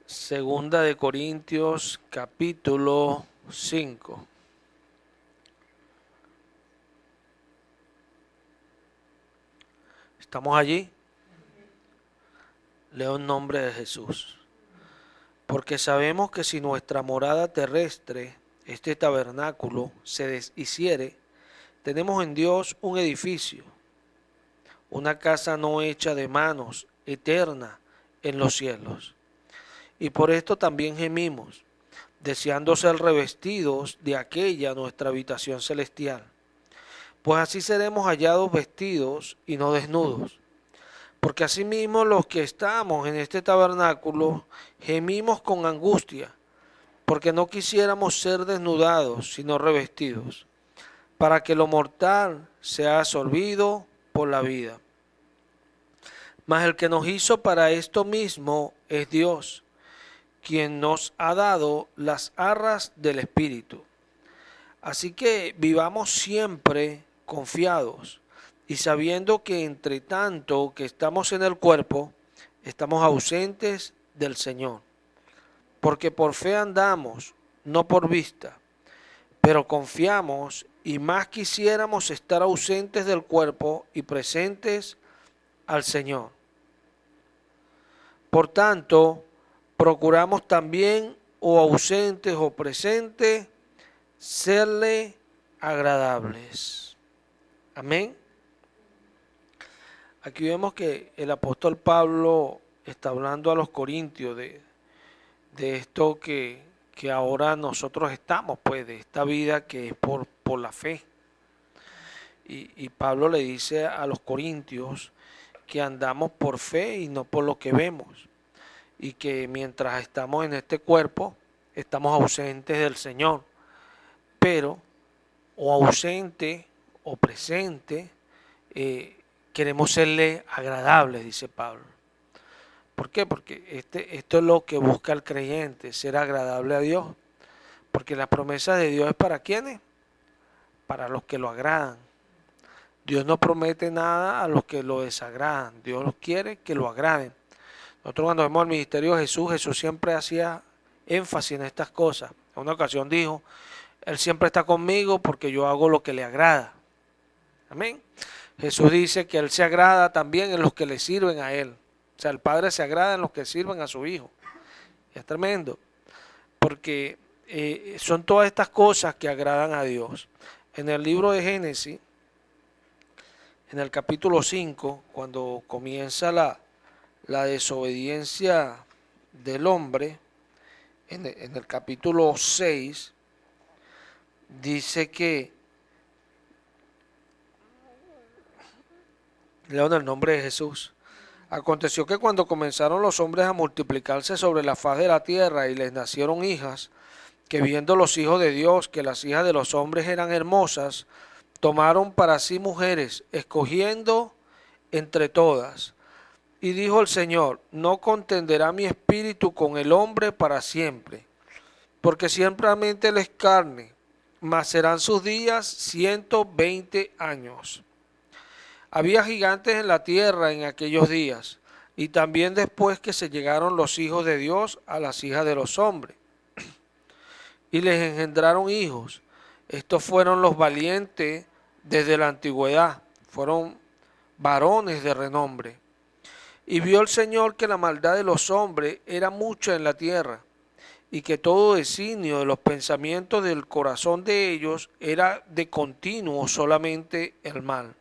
Segunda de Corintios, capítulo 5. ¿Estamos allí? Leo en nombre de Jesús. Porque sabemos que si nuestra morada terrestre, este tabernáculo, se deshiciere, tenemos en Dios un edificio, una casa no hecha de manos, eterna en los cielos. Y por esto también gemimos, deseando ser revestidos de aquella nuestra habitación celestial. Pues así seremos hallados vestidos y no desnudos. Porque asimismo los que estamos en este tabernáculo gemimos con angustia, porque no quisiéramos ser desnudados, sino revestidos, para que lo mortal sea absorbido por la vida. Mas el que nos hizo para esto mismo es Dios, quien nos ha dado las arras del Espíritu. Así que vivamos siempre confiados y sabiendo que entre tanto que estamos en el cuerpo, estamos ausentes del Señor. Porque por fe andamos, no por vista, pero confiamos y más quisiéramos estar ausentes del cuerpo y presentes al Señor. Por tanto, procuramos también, o ausentes o presentes, serle agradables. Amén. Aquí vemos que el apóstol Pablo está hablando a los corintios de esto que ahora nosotros estamos, pues, de esta vida que es por la fe. Y Pablo le dice a los corintios que andamos por fe y no por lo que vemos. Y que mientras estamos en este cuerpo, estamos ausentes del Señor. Pero, o ausente o presente, queremos serle agradables, dice Pablo. ¿Por qué? Porque esto es lo que busca el creyente, ser agradable a Dios. Porque la promesa de Dios es para ¿quiénes? Para los que lo agradan. Dios no promete nada a los que lo desagradan. Dios quiere que lo agraden. Nosotros cuando vemos el ministerio de Jesús, Jesús siempre hacía énfasis en estas cosas. En una ocasión dijo, Él siempre está conmigo porque yo hago lo que le agrada. Amén. Jesús dice que Él se agrada también en los que le sirven a Él. O sea, el Padre se agrada en los que sirven a su Hijo. Y es tremendo. Porque son todas estas cosas que agradan a Dios. En el libro de Génesis, en el capítulo 5, cuando comienza la desobediencia del hombre, en el capítulo 6, dice que, leo en el nombre de Jesús, aconteció que cuando comenzaron los hombres a multiplicarse sobre la faz de la tierra y les nacieron hijas, que viendo los hijos de Dios que las hijas de los hombres eran hermosas, tomaron para sí mujeres, escogiendo entre todas. Y dijo el Señor, no contenderá mi espíritu con el hombre para siempre, porque ciertamente él es carne, mas serán sus días 120 años. Había gigantes en la tierra en aquellos días, y también después que se llegaron los hijos de Dios a las hijas de los hombres, y les engendraron hijos. Estos fueron los valientes desde la antigüedad, fueron varones de renombre. Y vio el Señor que la maldad de los hombres era mucha en la tierra, y que todo designio de los pensamientos del corazón de ellos era de continuo solamente el mal.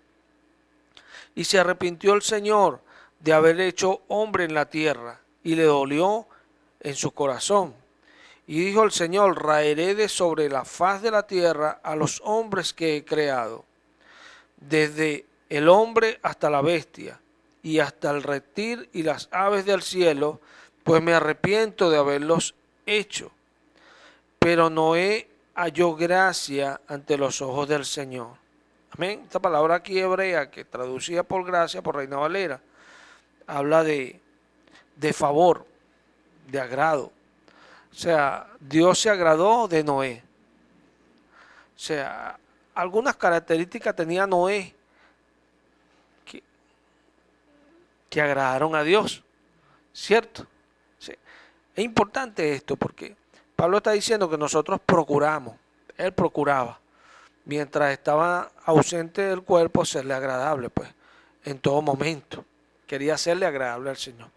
Y se arrepintió el Señor de haber hecho hombre en la tierra, y le dolió en su corazón. Y dijo el Señor, raeré de sobre la faz de la tierra a los hombres que he creado, desde el hombre hasta la bestia, y hasta el reptil y las aves del cielo, pues me arrepiento de haberlos hecho. Pero Noé halló gracia ante los ojos del Señor. Amén. Esta palabra aquí hebrea, que traducida por gracia, por Reina Valera, habla de favor, de agrado. O sea, Dios se agradó de Noé. O sea, algunas características tenía Noé que agradaron a Dios, ¿cierto? Sí. Es importante esto porque Pablo está diciendo que nosotros procuramos, él procuraba, mientras estaba ausente del cuerpo, serle agradable, pues, en todo momento. Quería serle agradable al Señor.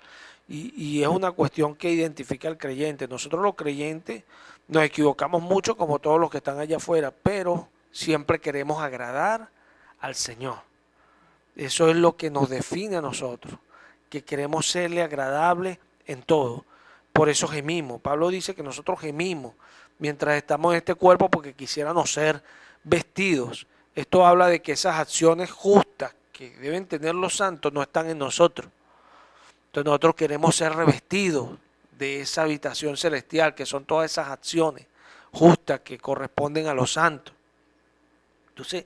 Y es una cuestión que identifica al creyente. Nosotros los creyentes nos equivocamos mucho como todos los que están allá afuera, pero siempre queremos agradar al Señor. Eso es lo que nos define a nosotros, que queremos serle agradable en todo. Por eso gemimos. Pablo dice que nosotros gemimos mientras estamos en este cuerpo porque quisiéramos ser vestidos. Esto habla de que esas acciones justas que deben tener los santos no están en nosotros. Entonces nosotros queremos ser revestidos de esa habitación celestial, que son todas esas acciones justas que corresponden a los santos. Entonces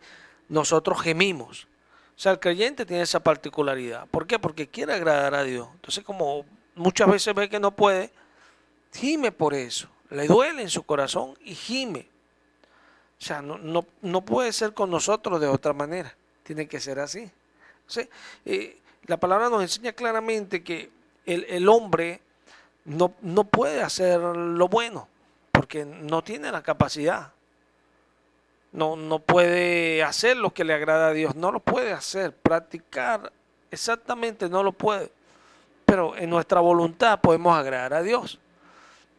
nosotros gemimos. O sea, el creyente tiene esa particularidad. ¿Por qué? Porque quiere agradar a Dios. Entonces, como muchas veces ve que no puede, gime por eso. Le duele en su corazón y gime. O sea, no puede ser con nosotros de otra manera. Tiene que ser así. Entonces, la palabra nos enseña claramente que el hombre no puede hacer lo bueno porque no tiene la capacidad. No puede hacer lo que le agrada a Dios, no lo puede hacer, practicar exactamente no lo puede, pero en nuestra voluntad podemos agradar a Dios.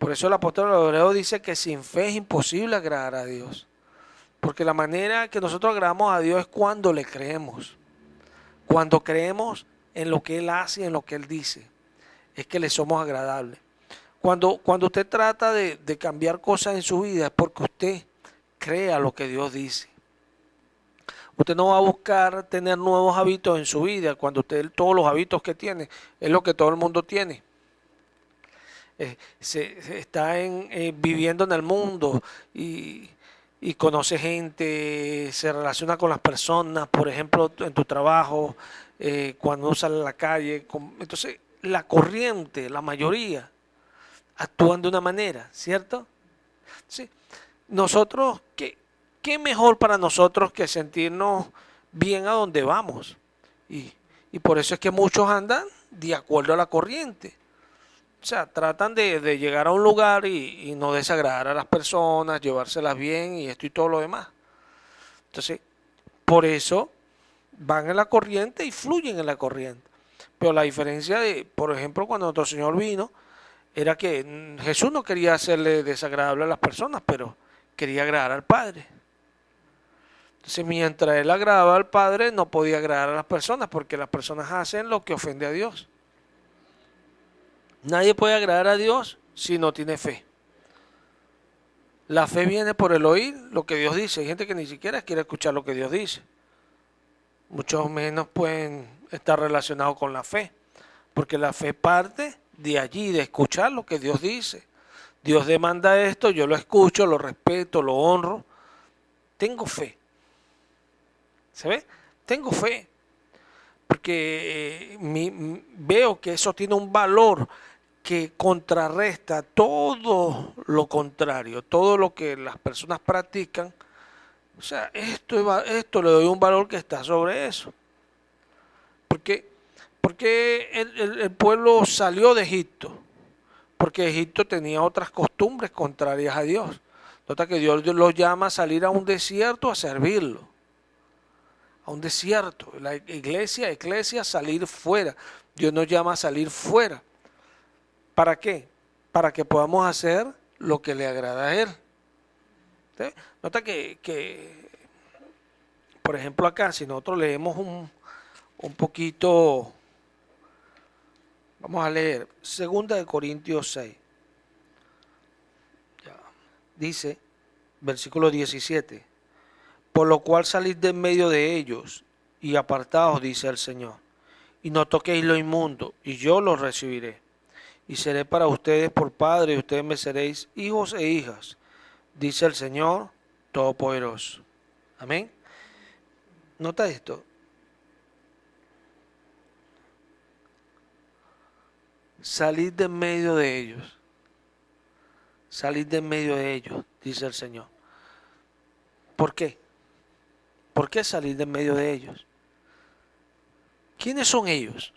Por eso el apóstol Hebreo dice que sin fe es imposible agradar a Dios, porque la manera que nosotros agradamos a Dios es cuando le creemos, cuando creemos en lo que Él hace y en lo que Él dice, es que le somos agradables. Cuando usted trata de cambiar cosas en su vida es porque usted crea lo que Dios dice. Usted no va a buscar tener nuevos hábitos en su vida cuando usted todos los hábitos que tiene es lo que todo el mundo tiene. Se está viviendo en el mundo y conoce gente, se relaciona con las personas, por ejemplo, en tu trabajo, cuando uno sale a la calle. Entonces, la corriente, la mayoría, actúan de una manera, ¿cierto? Sí. Nosotros, ¿qué mejor para nosotros que sentirnos bien a donde vamos? Y por eso es que muchos andan de acuerdo a la corriente. O sea, tratan de llegar a un lugar y no desagradar a las personas, llevárselas bien y esto y todo lo demás. Entonces, por eso van en la corriente y fluyen en la corriente. Pero la diferencia de, por ejemplo, cuando nuestro Señor vino, era que Jesús no quería hacerle desagradable a las personas, pero quería agradar al Padre. Entonces, mientras él agradaba al Padre, no podía agradar a las personas, porque las personas hacen lo que ofende a Dios. Nadie puede agradar a Dios si no tiene fe. La fe viene por el oír lo que Dios dice. Hay gente que ni siquiera quiere escuchar lo que Dios dice. Muchos menos pueden estar relacionados con la fe, porque la fe parte de allí, de escuchar lo que Dios dice. Dios demanda esto, yo lo escucho, lo respeto, lo honro. Tengo fe. ¿Se ve? Tengo fe. Porque veo que eso tiene un valor que contrarresta todo lo contrario, todo lo que las personas practican. O sea, esto le doy un valor que está sobre eso. Porque el pueblo salió de Egipto, porque Egipto tenía otras costumbres contrarias a Dios. Nota que Dios los llama a salir a un desierto a servirlo. A un desierto. La iglesia, salir fuera. Dios nos llama a salir fuera. ¿Para qué? Para que podamos hacer lo que le agrada a Él. ¿Sí? Nota que, por ejemplo, acá, si nosotros leemos un poquito, vamos a leer 2 Corintios 6. Ya. Dice, versículo 17, por lo cual salid de en medio de ellos y apartaos, dice el Señor, y no toquéis lo inmundo, y yo los recibiré. Y seré para ustedes por padre, y ustedes me seréis hijos e hijas, dice el Señor Todopoderoso. Amén. Nota esto. Salid de en medio de ellos. Salid de en medio de ellos, dice el Señor. ¿Por qué? ¿Por qué salir de en medio de ellos? ¿Quiénes son ellos?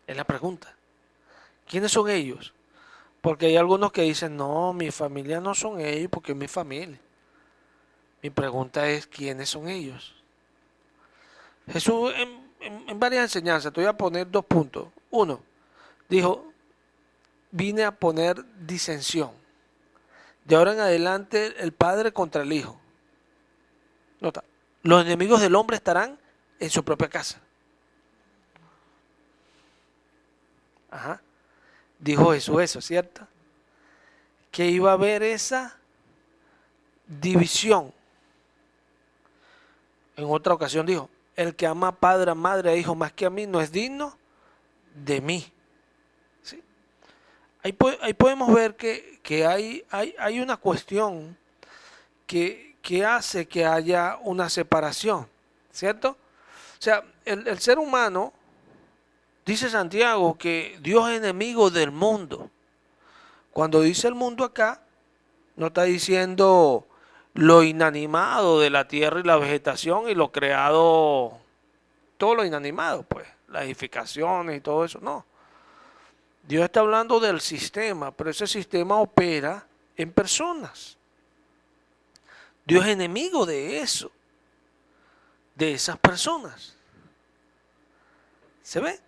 Es la pregunta. ¿Quiénes son ellos? Porque hay algunos que dicen, no, mi familia no son ellos porque es mi familia. Mi pregunta es, ¿quiénes son ellos? Jesús en varias enseñanzas, te voy a poner 2 puntos. Uno, dijo, vine a poner disensión. De ahora en adelante el Padre contra el Hijo. Nota, los enemigos del hombre estarán en su propia casa. Ajá. Dijo Jesús eso, ¿cierto? Que iba a haber esa división. En otra ocasión dijo, el que ama a padre, a madre, a hijo más que a mí no es digno de mí. ¿Sí? Ahí podemos ver que hay una cuestión que hace que haya una separación, ¿cierto? O sea, el ser humano, dice Santiago, que Dios es enemigo del mundo. Cuando dice el mundo acá, no está diciendo lo inanimado de la tierra y la vegetación y lo creado, todo lo inanimado, pues, las edificaciones y todo eso, no. Dios está hablando del sistema, pero ese sistema opera en personas. Dios es enemigo de eso, de esas personas. ¿Se ve?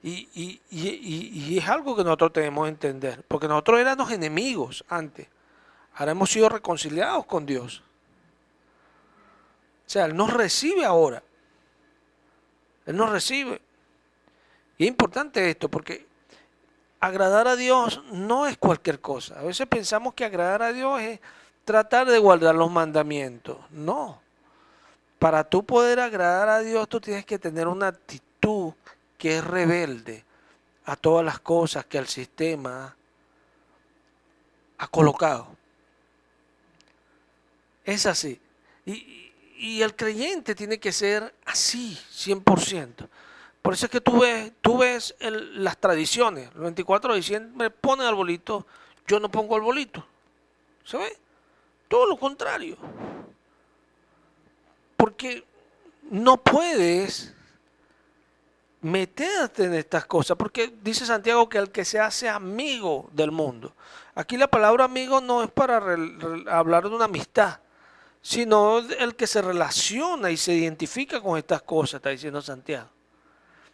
Y es algo que nosotros tenemos que entender, porque nosotros éramos enemigos antes, ahora hemos sido reconciliados con Dios. O sea, Él nos recibe ahora, Él nos recibe. Y es importante esto, porque agradar a Dios no es cualquier cosa. A veces pensamos que agradar a Dios es tratar de guardar los mandamientos. No. Para tú poder agradar a Dios, tú tienes que tener una actitud que es rebelde a todas las cosas que el sistema ha colocado. Es así. Y el creyente tiene que ser así, 100%. Por eso es que tú ves las tradiciones. El 24 de diciembre ponen arbolito, yo no pongo arbolito. ¿Se ve? Todo lo contrario. Porque no puedes meterte en estas cosas, porque dice Santiago que el que se hace amigo del mundo. Aquí la palabra amigo no es para hablar de una amistad, sino el que se relaciona y se identifica con estas cosas, está diciendo Santiago.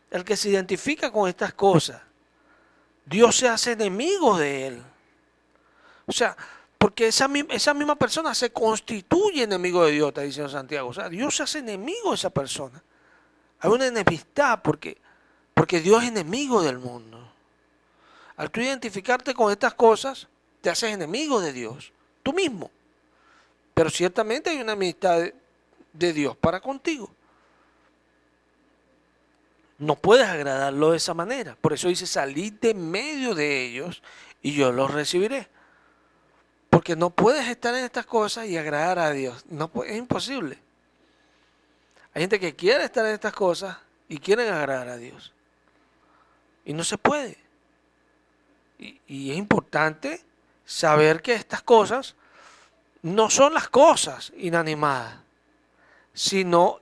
El que se identifica con estas cosas, Dios se hace enemigo de él. O sea, porque esa misma persona se constituye enemigo de Dios, está diciendo Santiago. O sea, Dios se hace enemigo de esa persona. Hay una enemistad porque Dios es enemigo del mundo. Al tú identificarte con estas cosas, te haces enemigo de Dios, tú mismo. Pero ciertamente hay una amistad de Dios para contigo. No puedes agradarlo de esa manera. Por eso dice, salid de medio de ellos y yo los recibiré. Porque no puedes estar en estas cosas y agradar a Dios. No, es imposible. Hay gente que quiere estar en estas cosas y quieren agradar a Dios. Y no se puede. Y es importante saber que estas cosas no son las cosas inanimadas, sino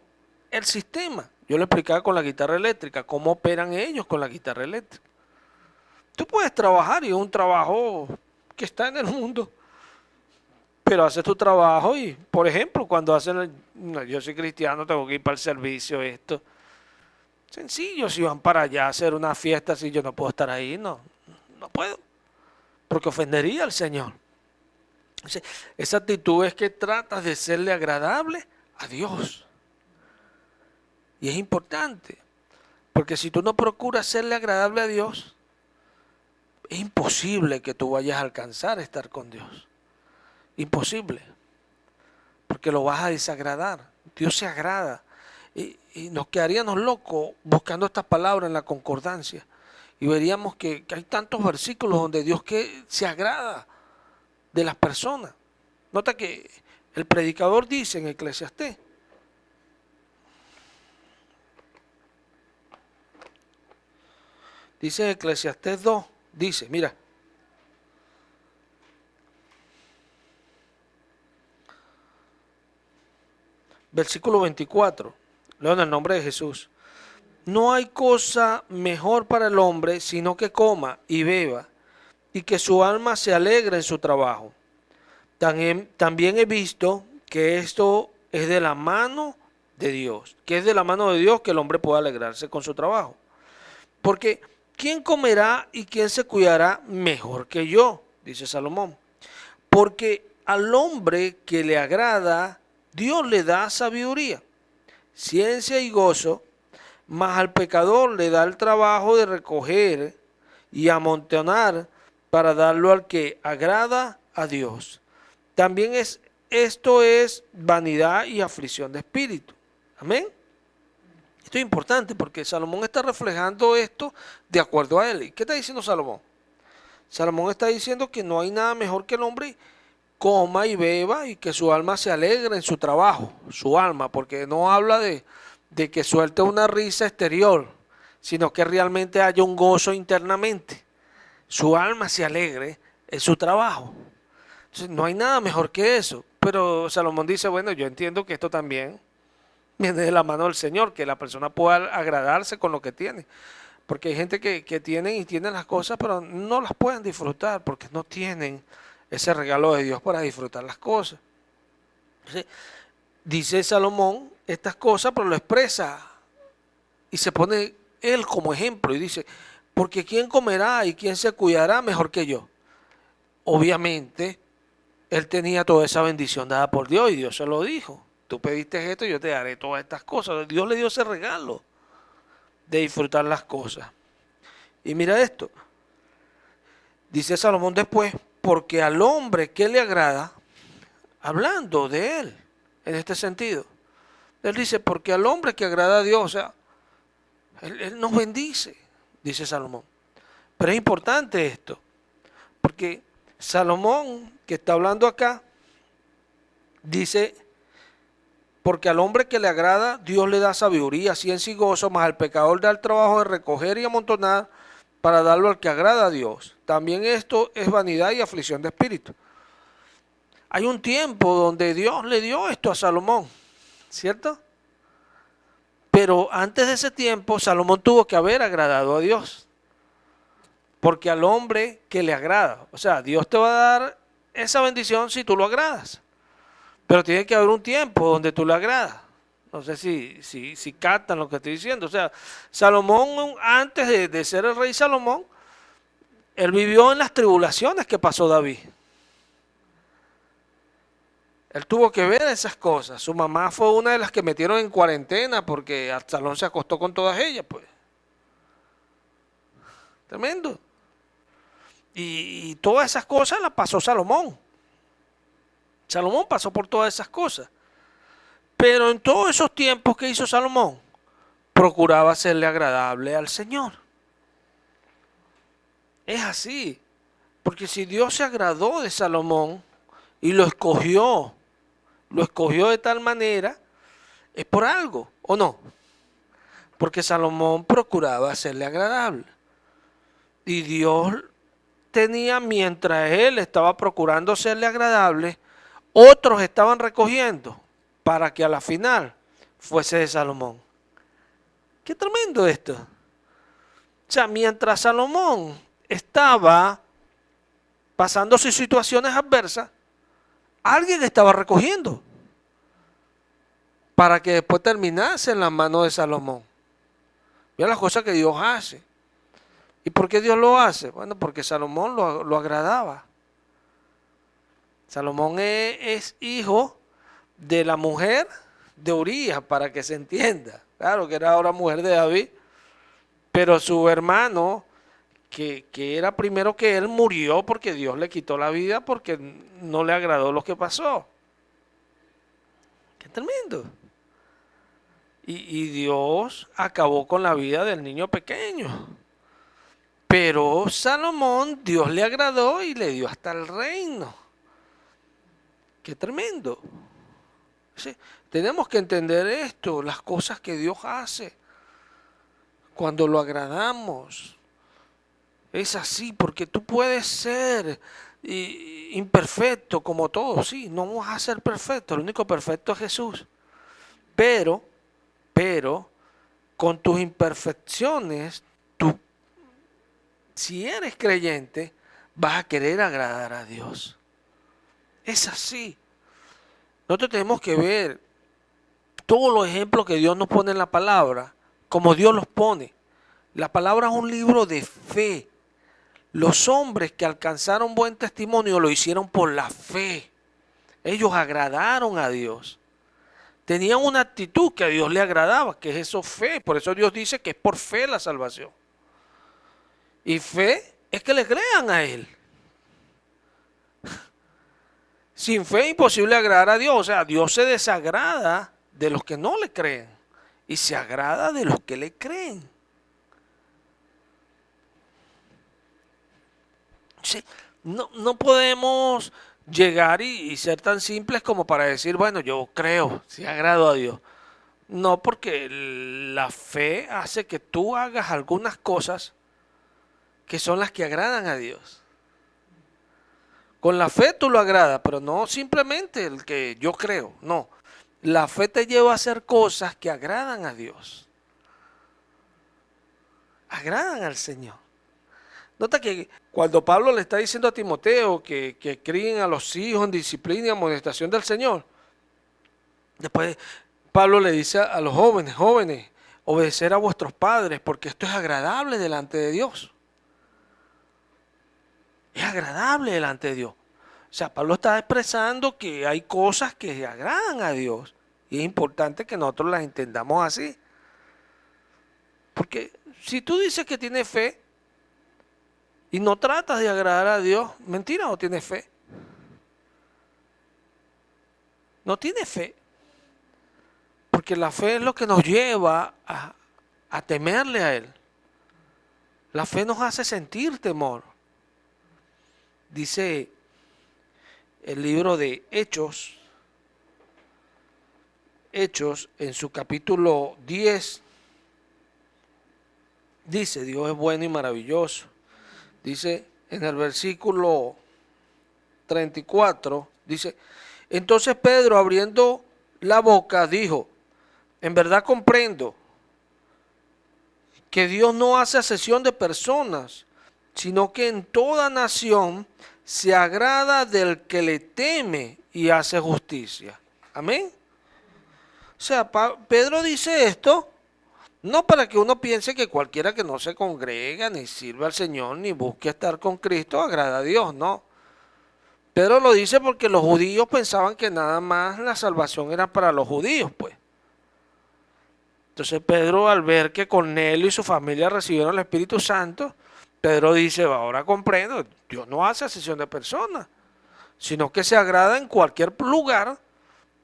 el sistema. Yo le explicaba con la guitarra eléctrica, cómo operan ellos con la guitarra eléctrica. Tú puedes trabajar y es un trabajo que está en el mundo, pero haces tu trabajo y, por ejemplo, cuando yo soy cristiano, tengo que ir para el servicio, esto. Sencillo, si van para allá a hacer una fiesta, si yo no puedo estar ahí, no puedo, porque ofendería al Señor. Esa actitud es que tratas de serle agradable a Dios. Y es importante, porque si tú no procuras serle agradable a Dios, es imposible que tú vayas a alcanzar a estar con Dios. Imposible, porque lo vas a desagradar. Dios se agrada. Y nos quedaríamos locos buscando estas palabras en la concordancia. Y veríamos que hay tantos versículos donde Dios se agrada de las personas. Nota que el predicador dice en Eclesiastés, dice en Eclesiastés 2, dice, mira, versículo 24, leo en el nombre de Jesús. no hay cosa mejor para el hombre sino que coma y beba y que su alma se alegre en su trabajo. También he visto que esto es de la mano de Dios, que es de la mano de Dios que el hombre pueda alegrarse con su trabajo. Porque ¿quién comerá y quién se cuidará mejor que yo? Dice Salomón. Porque al hombre que le agrada, Dios le da sabiduría, ciencia y gozo, mas al pecador le da el trabajo de recoger y amontonar para darlo al que agrada a Dios. También esto es vanidad y aflicción de espíritu. Amén. Esto es importante porque Salomón está reflejando esto de acuerdo a él. ¿Y qué está diciendo Salomón? Salomón está diciendo que no hay nada mejor que el hombre coma y beba y que su alma se alegre en su trabajo, su alma, porque no habla de que suelte una risa exterior, sino que realmente haya un gozo internamente. Su alma se alegre en su trabajo. Entonces, no hay nada mejor que eso. Pero Salomón dice, bueno, yo entiendo que esto también viene de la mano del Señor, que la persona pueda agradarse con lo que tiene. Porque hay gente que tienen y tienen las cosas, pero no las pueden disfrutar porque no tienen ese regalo de Dios para disfrutar las cosas. Entonces, dice Salomón estas cosas, pero lo expresa y se pone él como ejemplo y dice, porque ¿quién comerá y quién se cuidará mejor que yo? Obviamente, él tenía toda esa bendición dada por Dios y Dios se lo dijo. Tú pediste esto y yo te daré todas estas cosas. Dios le dio ese regalo de disfrutar las cosas. Y mira esto, dice Salomón después, porque al hombre que le agrada, hablando de él, en este sentido, él dice, porque al hombre que agrada a Dios, o sea, él nos bendice, dice Salomón. Pero es importante esto, porque Salomón, que está hablando acá, dice, porque al hombre que le agrada, Dios le da sabiduría, ciencia y gozo, mas al pecador da el trabajo de recoger y amontonar para darlo al que agrada a Dios. También esto es vanidad y aflicción de espíritu. Hay un tiempo donde Dios le dio esto a Salomón, ¿cierto? Pero antes de ese tiempo, Salomón tuvo que haber agradado a Dios. Porque al hombre que le agrada, o sea, Dios te va a dar esa bendición si tú lo agradas. Pero tiene que haber un tiempo donde tú le agradas. No sé si captan lo que estoy diciendo. O sea, Salomón, antes de ser el rey Salomón, él vivió en las tribulaciones que pasó David. Él tuvo que ver esas cosas. Su mamá fue una de las que metieron en cuarentena porque Absalón se acostó con todas ellas, pues. Tremendo. Y todas esas cosas las pasó Salomón. Salomón pasó por todas esas cosas. Pero en todos esos tiempos que hizo Salomón, procuraba serle agradable al Señor. Es así. Porque si Dios se agradó de Salomón y lo escogió de tal manera, es por algo, ¿o no? Porque Salomón procuraba serle agradable. Y Dios tenía, mientras él estaba procurando serle agradable, otros estaban recogiendo para que a la final fuese de Salomón. Qué tremendo esto. O sea, mientras Salomón estaba pasando sus situaciones adversas, alguien estaba recogiendo para que después terminase en las manos de Salomón. Mira las cosas que Dios hace. ¿Y por qué Dios lo hace? Bueno, porque Salomón lo agradaba. Salomón es hijo de la mujer de Urías, para que se entienda. Claro que era ahora mujer de David, pero su hermano, que era primero que él, murió porque Dios le quitó la vida porque no le agradó lo que pasó. Qué tremendo. Y Dios acabó con la vida del niño pequeño. Pero Salomón, Dios le agradó y le dio hasta el reino. Qué tremendo. Sí, tenemos que entender esto, las cosas que Dios hace cuando lo agradamos. Es así, porque tú puedes ser imperfecto como todos, sí, no vas a ser perfecto, el único perfecto es Jesús. Pero, con tus imperfecciones, tú, si eres creyente, vas a querer agradar a Dios. Es así. Nosotros tenemos que ver todos los ejemplos que Dios nos pone en la palabra, como Dios los pone. La palabra es un libro de fe. Los hombres que alcanzaron buen testimonio lo hicieron por la fe. Ellos agradaron a Dios. Tenían una actitud que a Dios le agradaba, que es eso, fe. Por eso Dios dice que es por fe la salvación. Y fe es que le crean a Él. Sin fe es imposible agradar a Dios. O sea, Dios se desagrada de los que no le creen y se agrada de los que le creen. Sí, no podemos llegar y ser tan simples como para decir, bueno, yo creo, si agrado a Dios. No, porque la fe hace que tú hagas algunas cosas que son las que agradan a Dios. Con la fe tú lo agradas, pero no simplemente el que yo creo, no. La fe te lleva a hacer cosas que agradan a Dios. Agradan al Señor. Nota que cuando Pablo le está diciendo a Timoteo que críen a los hijos en disciplina y amonestación del Señor, después Pablo le dice a los jóvenes, obedecer a vuestros padres, porque esto es agradable delante de Dios. Es agradable delante de Dios. O sea, Pablo está expresando que hay cosas que agradan a Dios. Y es importante que nosotros las entendamos así. Porque si tú dices que tienes fe y no tratas de agradar a Dios, mentira, no tienes fe. No tienes fe. Porque la fe es lo que nos lleva a temerle a Él. La fe nos hace sentir temor. Dice el libro de Hechos en su capítulo 10, dice, Dios es bueno y maravilloso. Dice en el versículo 34, dice, entonces Pedro abriendo la boca dijo, en verdad comprendo que Dios no hace acepción de personas, sino que en toda nación se agrada del que le teme y hace justicia. Amén. O sea, Pedro dice esto no para que uno piense que cualquiera que no se congrega, ni sirva al Señor, ni busque estar con Cristo, agrada a Dios, no. Pedro lo dice porque los judíos pensaban que nada más la salvación era para los judíos, pues. Entonces Pedro, al ver que Cornelio y su familia recibieron el Espíritu Santo, Pedro dice, ahora comprendo, Dios no hace acepción de personas, sino que se agrada en cualquier lugar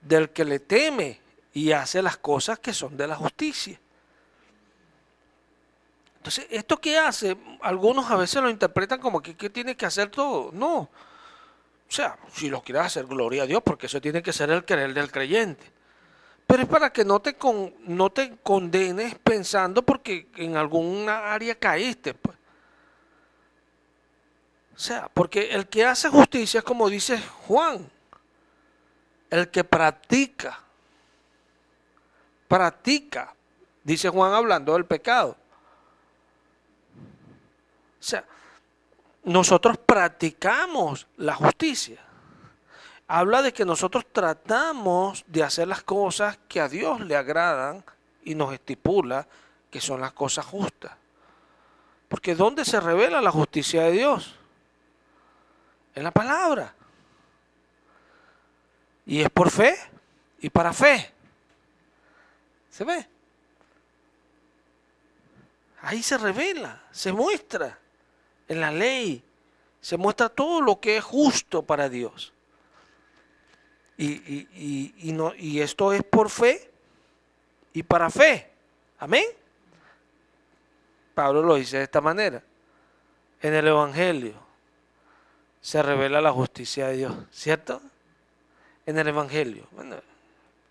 del que le teme y hace las cosas que son de la justicia. Entonces, ¿esto qué hace? Algunos a veces lo interpretan como que tiene que hacer todo. No. O sea, si lo quieres hacer, gloria a Dios, porque eso tiene que ser el querer del creyente. Pero es para que no te condenes pensando porque en alguna área caíste, pues. O sea, porque el que hace justicia es como dice Juan, el que practica, dice Juan hablando del pecado. O sea, nosotros practicamos la justicia. Habla de que nosotros tratamos de hacer las cosas que a Dios le agradan y nos estipula que son las cosas justas. Porque ¿dónde se revela la justicia de Dios? En la palabra. Y es por fe y para fe. ¿Se ve? Ahí se revela, se muestra. En la ley se muestra todo lo que es justo para Dios. Y esto es por fe y para fe. Amén. Pablo lo dice de esta manera. En el Evangelio se revela la justicia de Dios, ¿cierto? En el Evangelio, bueno,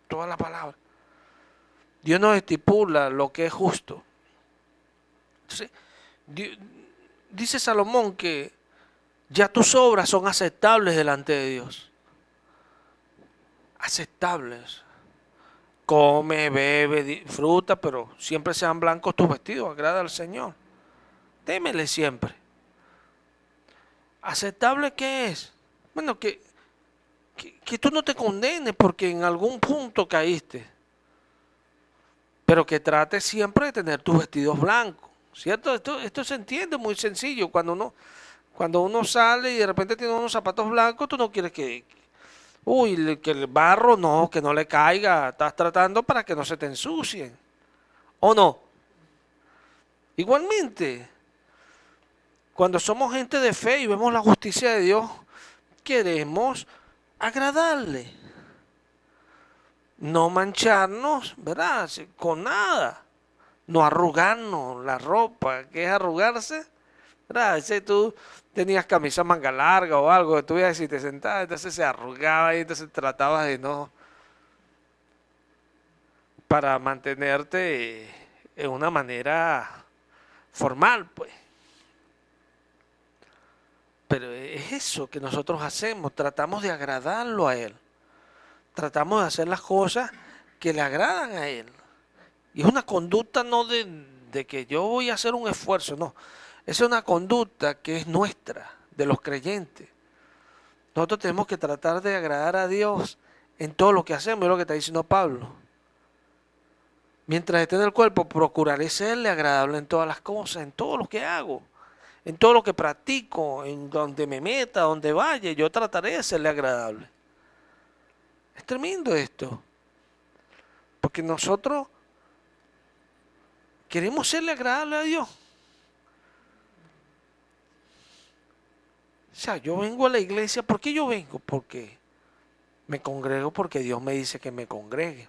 toda la palabra. Dios nos estipula lo que es justo. Entonces, dice Salomón que ya tus obras son aceptables delante de Dios. Aceptables. come, bebe, disfruta, pero siempre sean blancos tus vestidos, agrada al Señor. Témele siempre. ¿Aceptable qué es? Bueno, que tú no te condenes porque en algún punto caíste, pero que trates siempre de tener tus vestidos blancos, ¿cierto? Esto se entiende muy sencillo. Cuando uno sale y de repente tiene unos zapatos blancos, tú no quieres que el barro no, que no le caiga. Estás tratando para que no se te ensucien. ¿O no? Igualmente, cuando somos gente de fe y vemos la justicia de Dios, queremos agradarle. No mancharnos, ¿verdad? Con nada. No arrugarnos la ropa. ¿Qué es arrugarse? ¿Verdad? Si tú tenías camisa manga larga o algo, tú ibas y te sentabas, entonces se arrugaba y entonces tratabas de no, para mantenerte en una manera formal, pues. Pero es eso que nosotros hacemos, tratamos de agradarlo a Él, tratamos de hacer las cosas que le agradan a Él. Y es una conducta no de que yo voy a hacer un esfuerzo, no. Es una conducta que es nuestra, de los creyentes. Nosotros tenemos que tratar de agradar a Dios en todo lo que hacemos, es lo que está diciendo Pablo. Mientras esté en el cuerpo, procuraré serle agradable en todas las cosas, en todo lo que hago, en todo lo que practico, en donde me meta, donde vaya, yo trataré de serle agradable. Es tremendo esto, porque nosotros queremos serle agradable a Dios. O sea, yo vengo a la iglesia, ¿por qué yo vengo? Porque me congrego, porque Dios me dice que me congregue.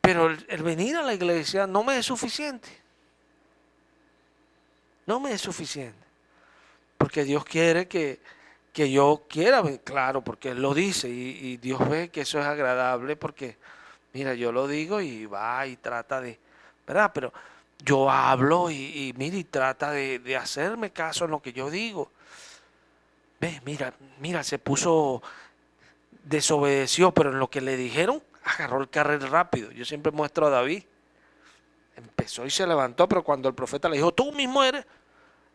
Pero el venir a la iglesia no me es suficiente. No me es suficiente. Porque Dios quiere que yo quiera, claro, porque Él lo dice y Dios ve que eso es agradable porque, mira, yo lo digo y va y trata de, ¿verdad? Pero yo hablo y mira y trata de hacerme caso en lo que yo digo. Ve, mira, se puso, desobedeció, pero en lo que le dijeron, agarró el carril rápido. Yo siempre muestro a David. Empezó y se levantó, pero cuando el profeta le dijo, tú mismo eres,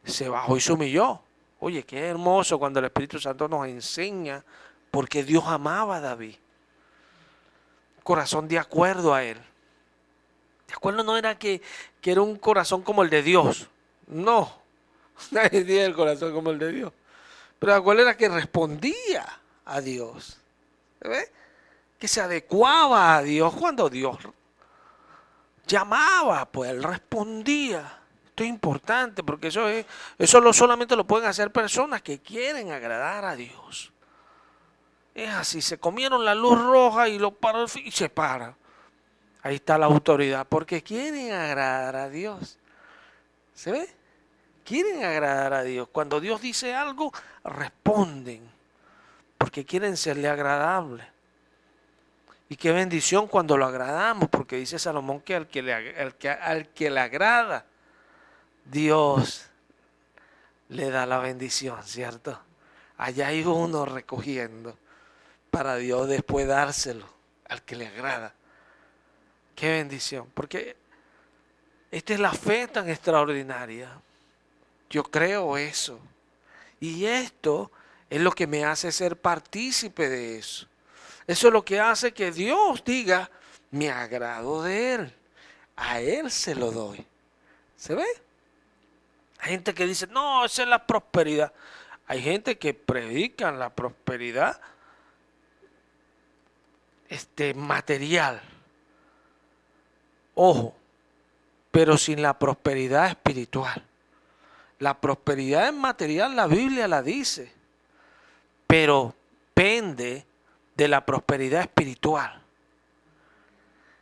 se bajó y se humilló. Oye, qué hermoso cuando el Espíritu Santo nos enseña, porque Dios amaba a David. Corazón de acuerdo a él. De acuerdo no era que era un corazón como el de Dios. No, nadie tiene el corazón como el de Dios. Pero de acuerdo era que respondía a Dios. ¿Ves? Que se adecuaba a Dios cuando Dios llamaba, pues él respondía. Esto es importante porque eso solamente lo pueden hacer personas que quieren agradar a Dios. Es así, se comieron la luz roja y lo paró y se para. Ahí está la autoridad, porque quieren agradar a Dios. ¿Se ve? Quieren agradar a Dios. Cuando Dios dice algo, responden, porque quieren serle agradables. Y qué bendición cuando lo agradamos, porque dice Salomón que al que le agrada, Dios le da la bendición, ¿cierto? Allá hay uno recogiendo para Dios después dárselo al que le agrada. Qué bendición, porque esta es la fe tan extraordinaria. Yo creo eso. Y esto es lo que me hace ser partícipe de eso. Eso es lo que hace que Dios diga, me agrado de Él. A Él se lo doy. ¿Se ve? Hay gente que dice, no, esa es la prosperidad. Hay gente que predica la prosperidad material. Ojo, pero sin la prosperidad espiritual. La prosperidad en material la Biblia la dice, pero pende de la prosperidad espiritual. O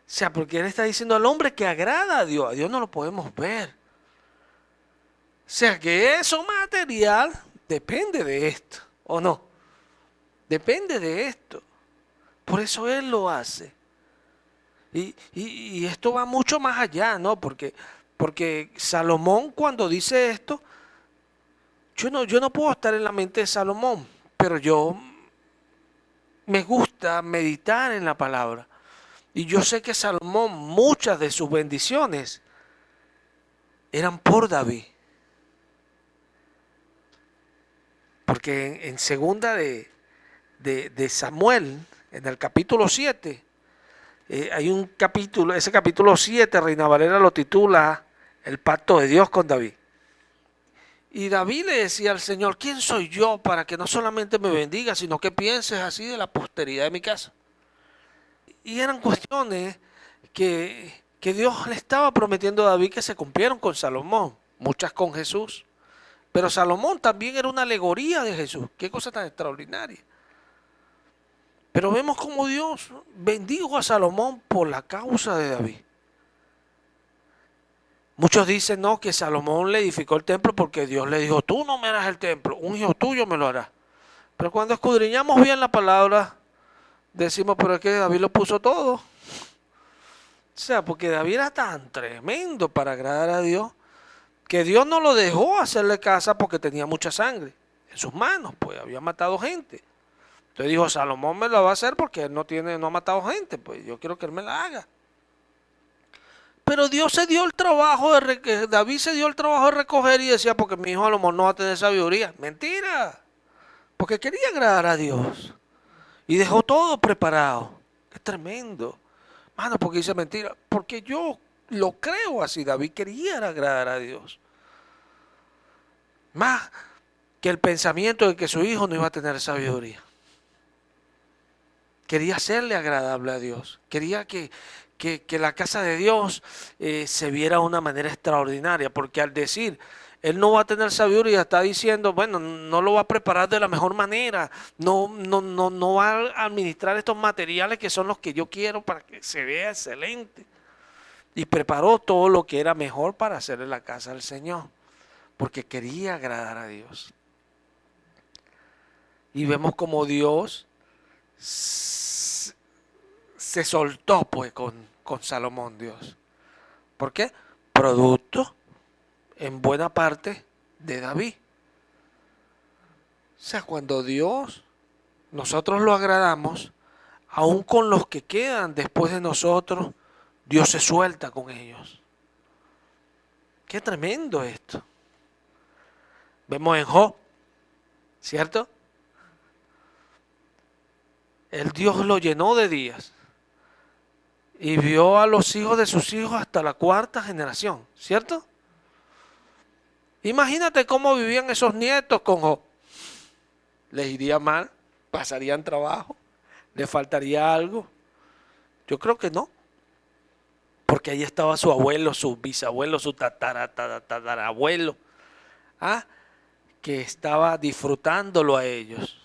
sea, porque Él está diciendo al hombre que agrada a Dios no lo podemos ver. O sea, que eso material depende de esto, ¿o no? Depende de esto. Por eso Él lo hace. Y esto va mucho más allá, ¿no? Porque Salomón cuando dice esto, yo no puedo estar en la mente de Salomón, pero yo me gusta meditar en la palabra. Y yo sé que Salomón, muchas de sus bendiciones eran por David. Porque en segunda de Samuel, en el capítulo 7, hay un capítulo, ese capítulo 7, Reina Valera lo titula El pacto de Dios con David. Y David le decía al Señor, ¿quién soy yo para que no solamente me bendiga, sino que pienses así de la posteridad de mi casa? Y eran cuestiones que Dios le estaba prometiendo a David que se cumplieron con Salomón, muchas con Jesús. Pero Salomón también era una alegoría de Jesús. Qué cosa tan extraordinaria. Pero vemos cómo Dios bendijo a Salomón por la causa de David. Muchos dicen no, que Salomón le edificó el templo porque Dios le dijo, tú no me harás el templo, un hijo tuyo me lo hará. Pero cuando escudriñamos bien la palabra, decimos, pero es que David lo puso todo. O sea, porque David era tan tremendo para agradar a Dios, que Dios no lo dejó hacerle casa porque tenía mucha sangre en sus manos, pues había matado gente. Entonces dijo, Salomón me lo va a hacer porque él no ha matado gente, pues yo quiero que él me la haga. Pero Dios se dio el trabajo David se dio el trabajo de recoger y decía, porque mi hijo Salomón no va a tener sabiduría. Mentira, porque quería agradar a Dios y dejó todo preparado. Es tremendo. Mano, porque dice mentira, porque yo lo creo así. David quería agradar a Dios. Más que el pensamiento de que su hijo no iba a tener sabiduría. Quería hacerle agradable a Dios. Quería que la casa de Dios se viera de una manera extraordinaria. Porque al decir, él no va a tener sabiduría, está diciendo, bueno, no lo va a preparar de la mejor manera. No va a administrar estos materiales que son los que yo quiero para que se vea excelente. Y preparó todo lo que era mejor para hacerle la casa al Señor. Porque quería agradar a Dios. Y vemos como Dios se soltó pues con Salomón, Dios. ¿Por qué? Producto en buena parte de David. O sea, cuando nosotros lo agradamos, aun con los que quedan después de nosotros, Dios se suelta con ellos. Qué tremendo esto. Vemos en Job, ¿cierto? El Dios lo llenó de días y vio a los hijos de sus hijos hasta la cuarta generación, ¿cierto? Imagínate cómo vivían esos nietos con Job. ¿Les iría mal? ¿Pasarían trabajo? ¿Les faltaría algo? Yo creo que no. Porque ahí estaba su abuelo, su bisabuelo, su tatarabuelo. Que estaba disfrutándolo a ellos.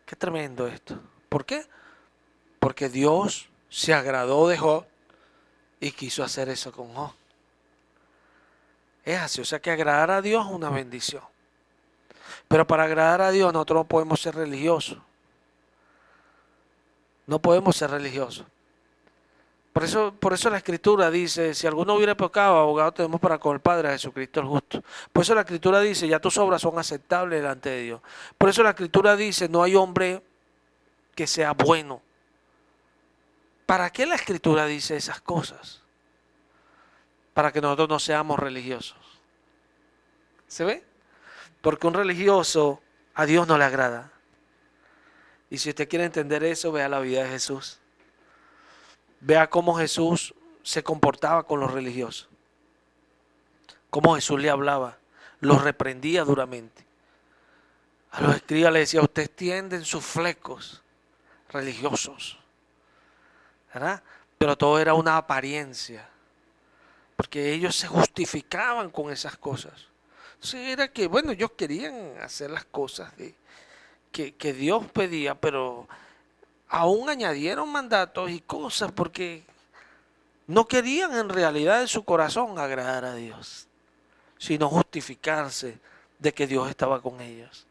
Qué tremendo esto. ¿Por qué? Porque Dios se agradó de Job y quiso hacer eso con Job. Es así, o sea que agradar a Dios es una bendición. Pero para agradar a Dios nosotros no podemos ser religiosos. No podemos ser religiosos. Por eso la Escritura dice, si alguno hubiera pecado, abogado tenemos para con el Padre, a Jesucristo el justo. Por eso la Escritura dice, ya tus obras son aceptables delante de Dios. Por eso la Escritura dice, no hay hombre que sea bueno. ¿Para qué la Escritura dice esas cosas? Para que nosotros no seamos religiosos. ¿Se ve? Porque un religioso a Dios no le agrada. Y si usted quiere entender eso, vea la vida de Jesús. Vea cómo Jesús se comportaba con los religiosos. Cómo Jesús le hablaba. Los reprendía duramente. A los escribas le decía, ustedes tienden sus flecos religiosos. ¿Verdad? Pero todo era una apariencia. Porque ellos se justificaban con esas cosas. Entonces era que, bueno, ellos querían hacer las cosas que Dios pedía, pero aún añadieron mandatos y cosas porque no querían en realidad en su corazón agradar a Dios, sino justificarse de que Dios estaba con ellos.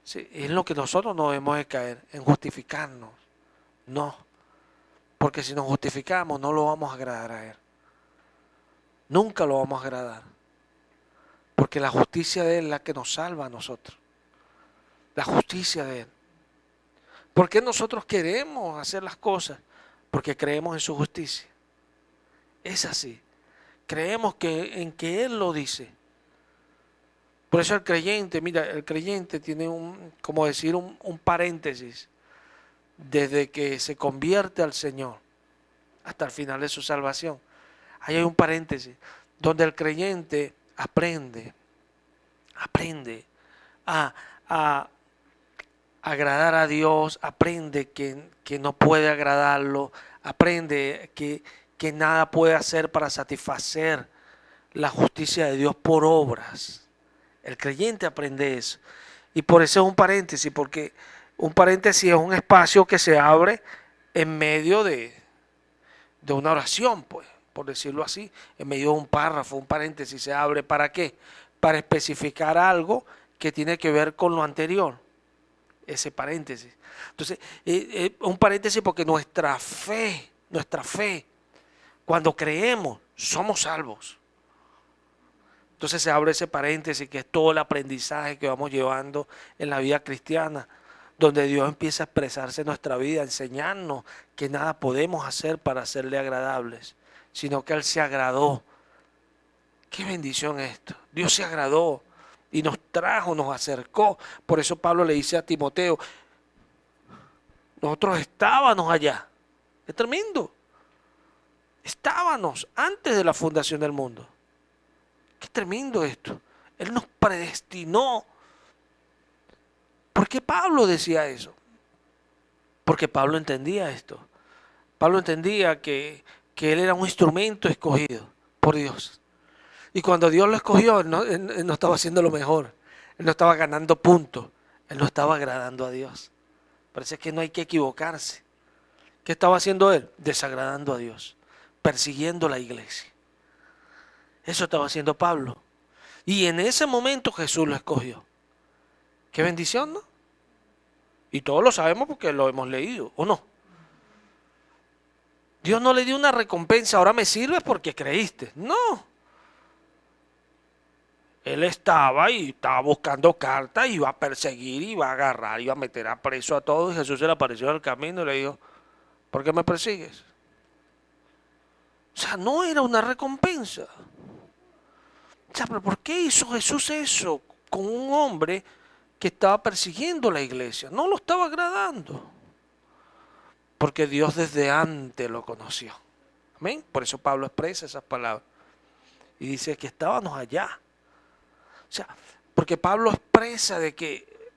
Sí, es lo que nosotros no debemos de caer, en justificarnos. No, porque si nos justificamos no lo vamos a agradar a Él. Nunca lo vamos a agradar. Porque la justicia de Él es la que nos salva a nosotros. La justicia de Él. ¿Por qué nosotros queremos hacer las cosas? Porque creemos en su justicia. Es así. Creemos en que Él lo dice. Por eso el creyente, mira, el creyente tiene como decir, un paréntesis desde que se convierte al Señor hasta el final de su salvación. Ahí hay un paréntesis donde el creyente aprende a, a agradar a Dios, aprende que no puede agradarlo, aprende que nada puede hacer para satisfacer la justicia de Dios por obras. El creyente aprende eso. Y por eso es un paréntesis, porque un paréntesis es un espacio que se abre en medio de una oración, pues, por decirlo así, en medio de un párrafo, un paréntesis se abre. ¿Para qué? Para especificar algo que tiene que ver con lo anterior. Ese paréntesis. Entonces, un paréntesis porque nuestra fe, cuando creemos, somos salvos. Entonces se abre ese paréntesis que es todo el aprendizaje que vamos llevando en la vida cristiana, donde Dios empieza a expresarse en nuestra vida, a enseñarnos que nada podemos hacer para hacerle agradables, sino que Él se agradó. Qué bendición esto. Dios se agradó y nos trajo, nos acercó. Por eso Pablo le dice a Timoteo, nosotros estábamos allá. Es tremendo. Estábamos antes de la fundación del mundo. Qué tremendo esto. Él nos predestinó. ¿Por qué Pablo decía eso? Porque Pablo entendía esto. Pablo entendía que él era un instrumento escogido por Dios. Y cuando Dios lo escogió, él no estaba haciendo lo mejor. Él no estaba ganando puntos. Él no estaba agradando a Dios. Parece que no hay que equivocarse. ¿Qué estaba haciendo él? Desagradando a Dios. Persiguiendo la iglesia. Eso estaba haciendo Pablo. Y en ese momento Jesús lo escogió. Qué bendición, ¿no? Y todos lo sabemos porque lo hemos leído, ¿o no? Dios no le dio una recompensa, ahora me sirves porque creíste. No. Él estaba buscando cartas, iba a perseguir, iba a agarrar, iba a meter a preso a todos. Y Jesús se le apareció en el camino y le dijo, ¿por qué me persigues? O sea, no era una recompensa. O sea, pero ¿por qué hizo Jesús eso con un hombre que estaba persiguiendo la iglesia? No lo estaba agradando. Porque Dios desde antes lo conoció. Amén. Por eso Pablo expresa esas palabras. Y dice que estábamos allá. O sea, porque Pablo expresa de que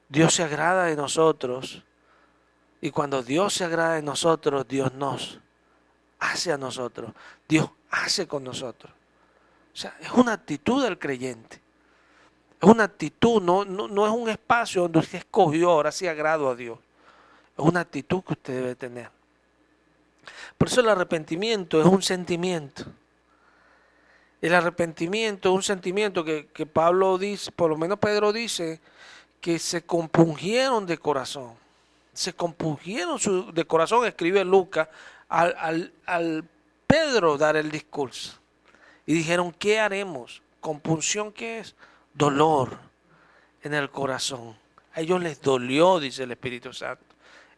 Dios se agrada de nosotros. Y cuando Dios se agrada de nosotros, Dios nos hace a nosotros. Dios hace con nosotros. O sea, es una actitud del creyente. Es una actitud, no es un espacio donde usted escogió, ahora sí agrado a Dios. Es una actitud que usted debe tener. Por eso el arrepentimiento es un sentimiento. El arrepentimiento es un sentimiento que Pablo dice, por lo menos Pedro dice, que se compungieron de corazón. Se compungieron de corazón, escribe Lucas, al Pedro dar el discurso. Y dijeron, ¿qué haremos? ¿Compunción qué es? Dolor en el corazón. A ellos les dolió, dice el Espíritu Santo,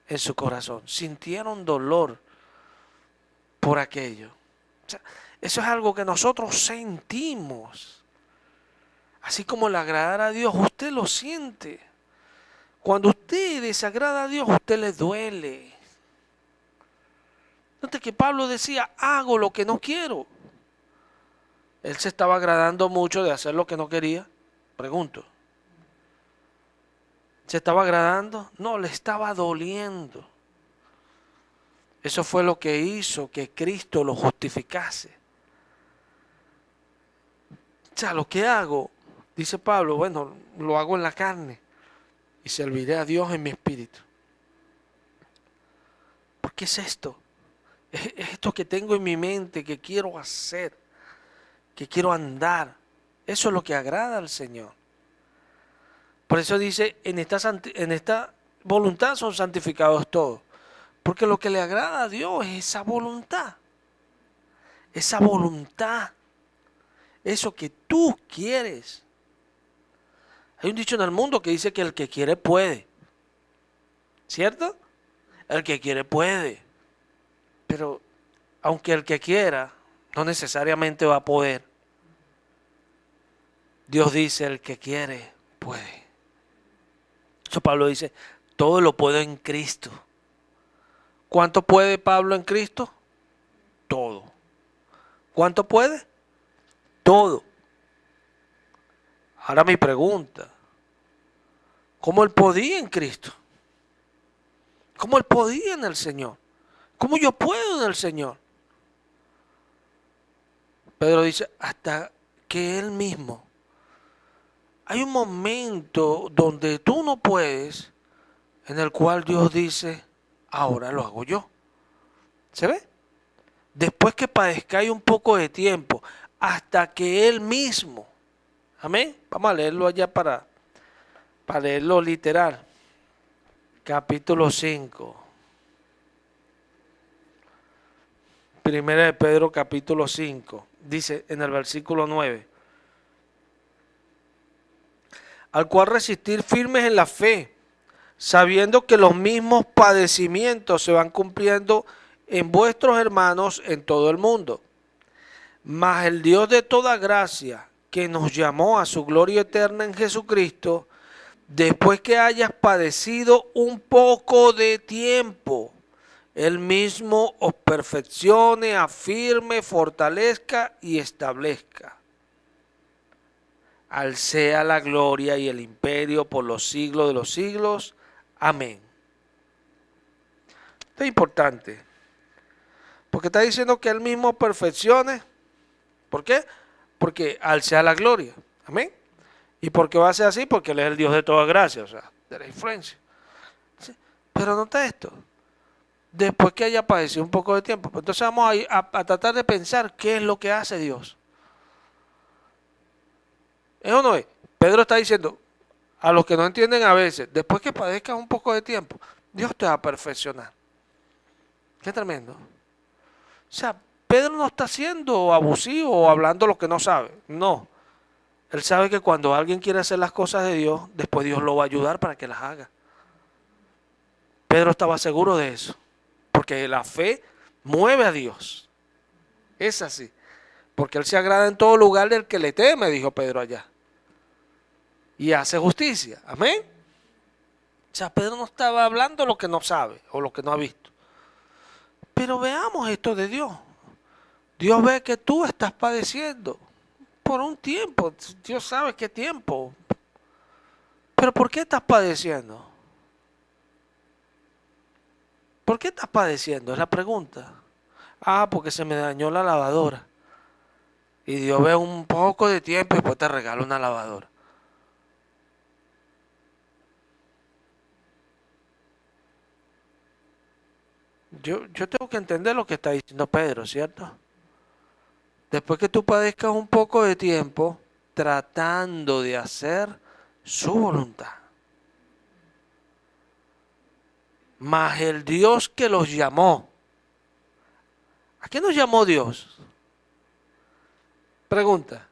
en su corazón. Sintieron dolor por aquello. O sea, eso es algo que nosotros sentimos. Así como el agradar a Dios, usted lo siente. Cuando usted desagrada a Dios, usted le duele. Note que Pablo decía, hago lo que no quiero. Él se estaba agradando mucho de hacer lo que no quería. Pregunto. ¿Se estaba agradando? No, le estaba doliendo. Eso fue lo que hizo que Cristo lo justificase. O sea, lo que hago, dice Pablo, bueno, lo hago en la carne y serviré a Dios en mi espíritu. ¿Por qué es esto? Es esto que tengo en mi mente, que quiero hacer, que quiero andar. Eso es lo que agrada al Señor. Por eso dice, en esta voluntad son santificados todos. Porque lo que le agrada a Dios es esa voluntad. Esa voluntad. Eso que tú quieres. Hay un dicho en el mundo que dice que el que quiere puede. ¿Cierto? El que quiere puede. Pero aunque el que quiera, no necesariamente va a poder. Dios dice, el que quiere puede. Eso Pablo dice, todo lo puedo en Cristo. ¿Cuánto puede Pablo en Cristo? Todo. ¿Cuánto puede? Todo. Ahora mi pregunta, ¿cómo él podía en Cristo? ¿Cómo él podía en el Señor? ¿Cómo yo puedo en el Señor? Pedro dice, hasta que él mismo. Hay un momento donde tú no puedes, en el cual Dios dice, ahora lo hago yo. ¿Se ve? Después que padezcáis un poco de tiempo, hasta que él mismo. Amén. Vamos a leerlo allá para leerlo literal. Capítulo 5. Primera de Pedro capítulo 5. Dice en el versículo 9. Al cual resistir firmes en la fe, sabiendo que los mismos padecimientos se van cumpliendo en vuestros hermanos en todo el mundo. Mas el Dios de toda gracia, que nos llamó a su gloria eterna en Jesucristo, después que hayas padecido un poco de tiempo, Él mismo os perfeccione, afirme, fortalezca y establezca. Al sea la gloria y el imperio por los siglos de los siglos. Amén. Esto es importante, porque está diciendo que Él mismo perfeccione. ¿Por qué? Porque al sea la gloria. Amén. ¿Y por qué va a ser así? Porque Él es el Dios de toda gracia, o sea, de la influencia. ¿Sí? Pero nota esto. Después que haya padecido un poco de tiempo, pues entonces vamos a tratar de pensar qué es lo que hace Dios. ¿Es o no es? Pedro está diciendo, a los que no entienden a veces, después que padezcas un poco de tiempo, Dios te va a perfeccionar. Qué tremendo. O sea, Pedro no está siendo abusivo o hablando lo que no sabe. No. Él sabe que cuando alguien quiere hacer las cosas de Dios, después Dios lo va a ayudar para que las haga. Pedro estaba seguro de eso. Porque la fe mueve a Dios. Es así. Porque Él se agrada en todo lugar del que le teme, dijo Pedro allá. Y hace justicia. Amén. O sea, Pedro no estaba hablando lo que no sabe o lo que no ha visto. Pero veamos esto de Dios. Dios ve que tú estás padeciendo por un tiempo. Dios sabe qué tiempo. Pero ¿por qué estás padeciendo? ¿Por qué estás padeciendo? Es la pregunta. Ah, porque se me dañó la lavadora. Y Dios ve un poco de tiempo y después te regala una lavadora. Yo tengo que entender lo que está diciendo Pedro, ¿cierto? Después que tú padezcas un poco de tiempo tratando de hacer su voluntad. Mas el Dios que los llamó. ¿A qué nos llamó Dios? Pregunta.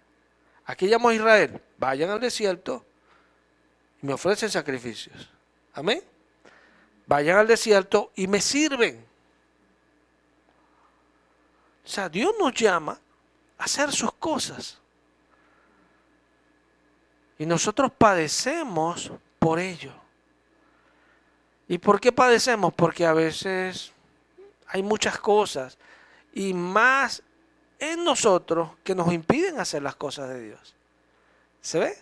¿A qué llamó a Israel? Vayan al desierto y me ofrecen sacrificios. Amén. Vayan al desierto y me sirven. O sea, Dios nos llama a hacer sus cosas. Y nosotros padecemos por ello. ¿Y por qué padecemos? Porque a veces hay muchas cosas y más en nosotros que nos impiden hacer las cosas de Dios. ¿Se ve?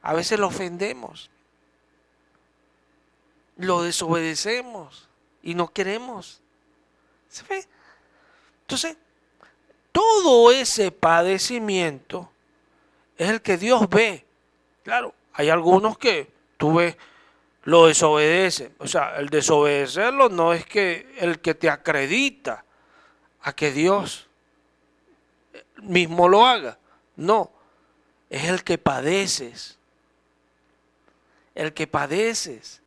A veces lo ofendemos, lo desobedecemos y no queremos. ¿Se ve? Entonces, todo ese padecimiento es el que Dios ve. Claro, hay algunos que tú ves, lo desobedecen. O sea, el desobedecerlo no es que el que te acredita a que Dios mismo lo haga. No, es el que padeces. El que padeces.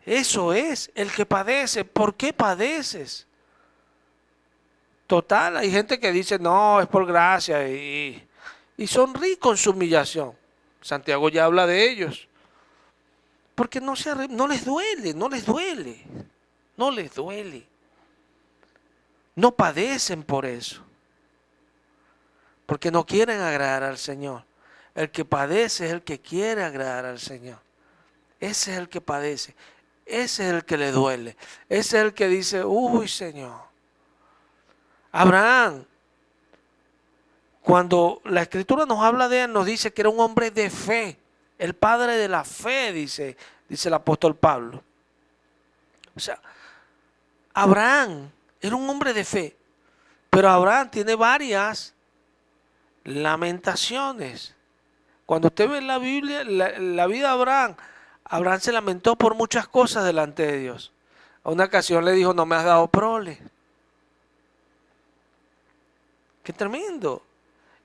Eso es, el que padece. ¿Por qué padeces? Total, hay gente que dice, no, es por gracia y son ricos en su humillación. Santiago ya habla de ellos. Porque no les duele, no les duele, no les duele. No padecen por eso, porque no quieren agradar al Señor. El que padece es el que quiere agradar al Señor. Ese es el que padece, ese es el que le duele, ese es el que dice, uy Señor. Abraham, cuando la Escritura nos habla de él, nos dice que era un hombre de fe, el padre de la fe, dice el apóstol Pablo. O sea, Abraham era un hombre de fe, pero Abraham tiene varias lamentaciones. Cuando usted ve en la Biblia, la vida de Abraham, Abraham se lamentó por muchas cosas delante de Dios. A una ocasión le dijo, no me has dado prole. ¡Qué tremendo!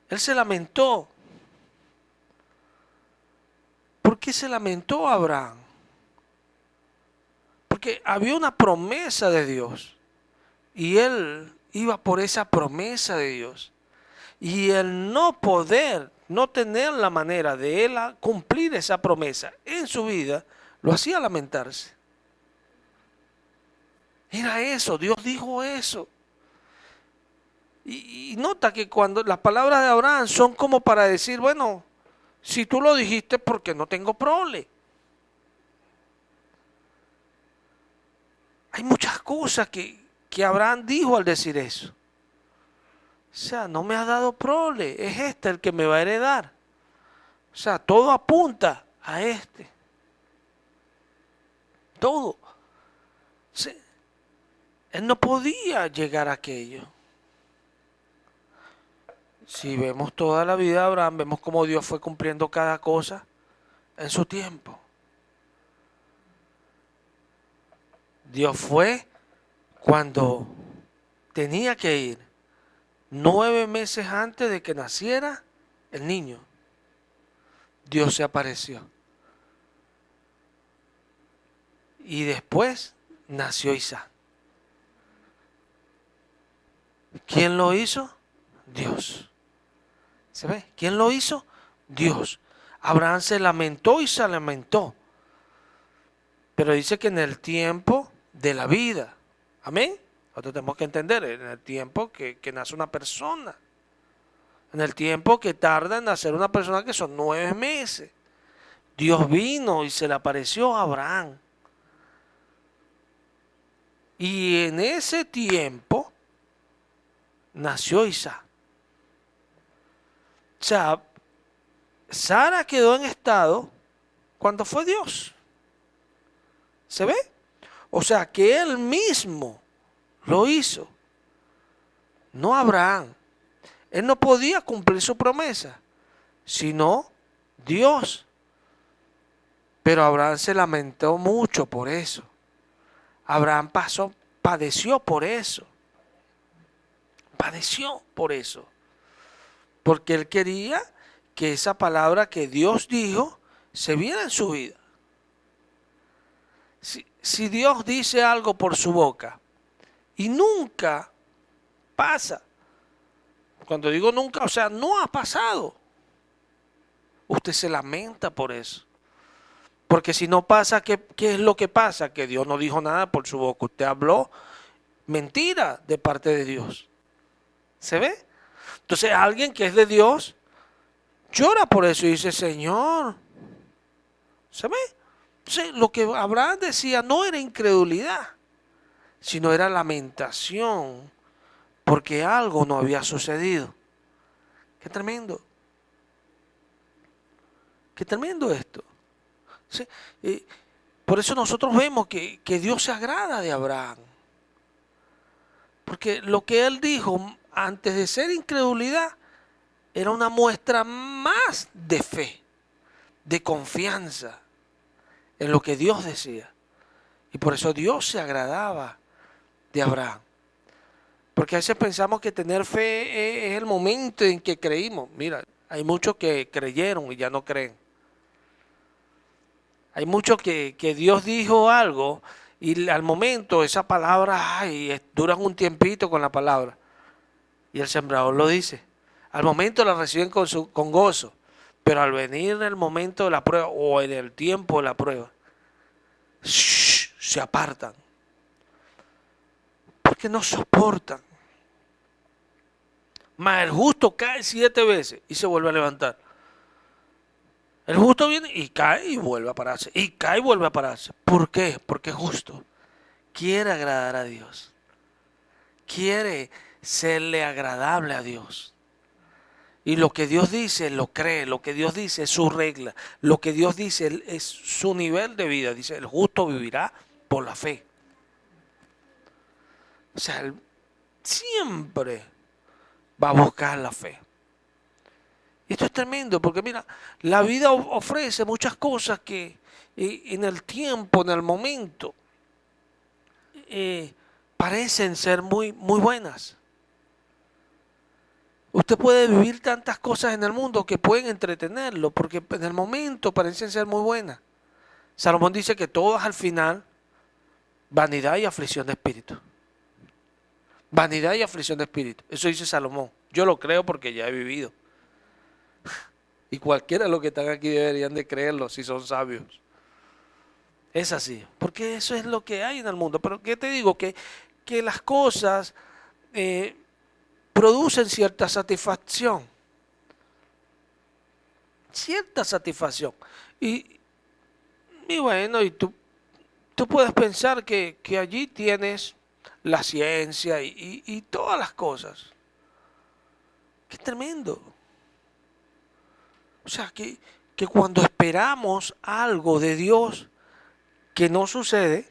Él se lamentó. ¿Por qué se lamentó Abraham? Porque había una promesa de Dios. Y él iba por esa promesa de Dios. Y el no poder, no tener la manera de él cumplir esa promesa en su vida, lo hacía lamentarse. Era eso, Dios dijo eso. Y nota que cuando las palabras de Abraham son como para decir, bueno, si tú lo dijiste, porque no tengo prole. Hay muchas cosas que Abraham dijo al decir eso. O sea, no me has dado prole, es este el que me va a heredar. O sea, todo apunta a este. Todo. Sí. Él no podía llegar a aquello. Si vemos toda la vida de Abraham, vemos cómo Dios fue cumpliendo cada cosa en su tiempo. Dios fue cuando tenía que ir 9 meses antes de que naciera el niño. Dios se apareció. Y después nació Isaac. ¿Quién lo hizo? Dios. ¿Se ve? ¿Quién lo hizo? Dios. Abraham se lamentó y se lamentó. Pero dice que en el tiempo de la vida. Amén. Nosotros tenemos que entender, en el tiempo que nace una persona. En el tiempo que tarda en nacer una persona, que son 9 meses. Dios vino y se le apareció a Abraham. Y en ese tiempo nació Isaac. O sea, Sara quedó en estado cuando fue Dios. ¿Se ve? O sea, que él mismo lo hizo. No Abraham. Él no podía cumplir su promesa, sino Dios. Pero Abraham se lamentó mucho por eso. Abraham padeció por eso. Padeció por eso. Porque él quería que esa palabra que Dios dijo se viera en su vida. Si Dios dice algo por su boca y nunca pasa, cuando digo nunca, o sea, no ha pasado, usted se lamenta por eso. Porque si no pasa, ¿qué es lo que pasa? Que Dios no dijo nada por su boca. Usted habló mentira de parte de Dios. ¿Se ve? Entonces alguien que es de Dios llora por eso y dice, Señor, ¿se ve? Entonces lo que Abraham decía no era incredulidad, sino era lamentación porque algo no había sucedido. Qué tremendo. Qué tremendo esto. ¿Sí? Por eso nosotros vemos que Dios se agrada de Abraham. Porque lo que él dijo antes de ser incredulidad era una muestra más de fe, de confianza en lo que Dios decía. Y por eso Dios se agradaba de Abraham. Porque a veces pensamos que tener fe es el momento en que creímos. Mira, hay muchos que creyeron y ya no creen. Hay muchos que Dios dijo algo y al momento esa palabra, duran un tiempito con la palabra. Y el sembrador lo dice. Al momento la reciben con gozo, pero al venir el momento de la prueba o en el tiempo de la prueba, se apartan. Porque no soportan. Mas el justo cae 7 veces y se vuelve a levantar. El justo viene y cae y vuelve a pararse. Y cae y vuelve a pararse. ¿Por qué? Porque es justo. Quiere agradar a Dios. Quiere serle agradable a Dios. Y lo que Dios dice lo cree. Lo que Dios dice es su regla. Lo que Dios dice es su nivel de vida. Dice, el justo vivirá por la fe. O sea, él siempre va a buscar la fe. Y esto es tremendo porque mira, la vida ofrece muchas cosas que en el tiempo, en el momento, parecen ser muy, muy buenas. Usted puede vivir tantas cosas en el mundo que pueden entretenerlo porque en el momento parecen ser muy buenas. Salomón dice que todas al final, vanidad y aflicción de espíritu. Vanidad y aflicción de espíritu. Eso dice Salomón. Yo lo creo porque ya he vivido. Y cualquiera de los que están aquí deberían de creerlo si son sabios. Es así, porque eso es lo que hay en el mundo. Pero ¿qué te digo? Que las cosas producen cierta satisfacción. Cierta satisfacción. Y bueno, y tú puedes pensar que allí tienes la ciencia y todas las cosas. Qué tremendo. O sea, que cuando esperamos algo de Dios que no sucede,